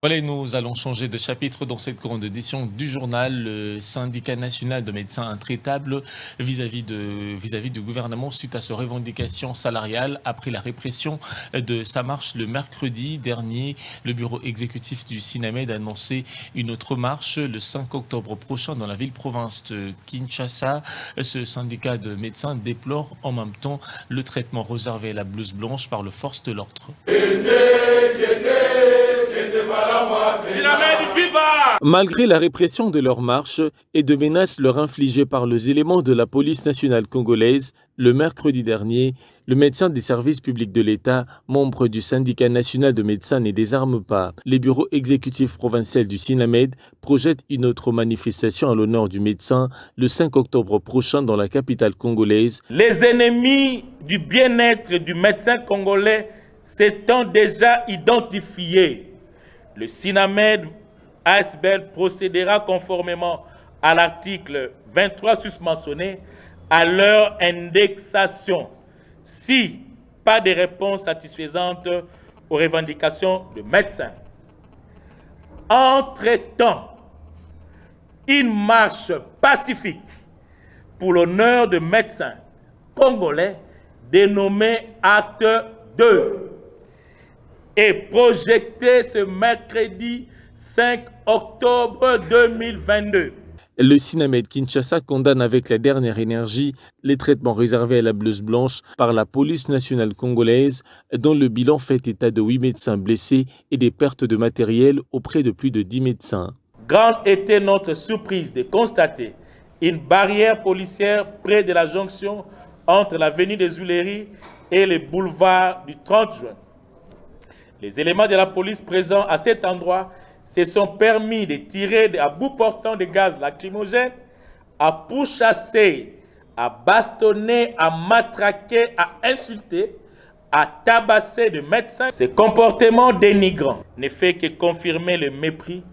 Voilà, nous allons changer de chapitre dans cette grande édition du journal. Le syndicat national de médecins intraitables vis-à-vis du gouvernement suite à ses revendications salariales après la répression de sa marche le mercredi dernier. Le bureau exécutif du SINAMED a annoncé une autre marche le 5 octobre prochain dans la ville-province de Kinshasa. Ce syndicat de médecins déplore en même temps le traitement réservé à la blouse blanche par le force de l'ordre. Malgré la répression de leur marche et de menaces leur infligées par les éléments de la police nationale congolaise, le mercredi dernier, le médecin des services publics de l'État, membre du syndicat national de médecins, ne désarme pas. Les bureaux exécutifs provinciaux du SINAMED projettent une autre manifestation à l'honneur du médecin le 5 octobre prochain dans la capitale congolaise. Les ennemis du bien-être du médecin congolais s'étant déjà identifiés. Le SINAMED ASBEL procédera conformément à l'article 23 susmentionné à leur indexation si pas de réponse satisfaisante aux revendications de médecins. Entre-temps, une marche pacifique pour l'honneur de médecins congolais dénommée Acte 2 est projetée ce mercredi 5 octobre 2022. Le SINAMED Kinshasa condamne avec la dernière énergie les traitements réservés à la blouse blanche par la police nationale congolaise, dont le bilan fait état de 8 médecins blessés et des pertes de matériel auprès de plus de 10 médecins. Grande était notre surprise de constater une barrière policière près de la jonction entre l'avenue des Huileries et le boulevard du 30 juin. Les éléments de la police présents à cet endroit se sont permis de tirer à bout portant de gaz lacrymogène, à pourchasser, à bastonner, à matraquer, à insulter, à tabasser de médecins. Ce comportement dénigrant ne fait que confirmer le mépris,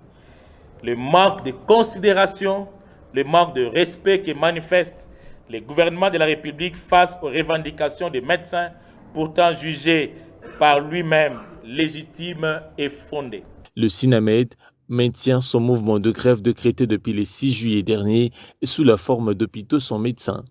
le manque de considération, le manque de respect que manifeste le gouvernement de la République face aux revendications des médecins, pourtant jugés par lui-même légitimes et fondées. Le SINAMED maintient son mouvement de grève décrété depuis le 6 juillet dernier sous la forme d'hôpitaux sans médecins.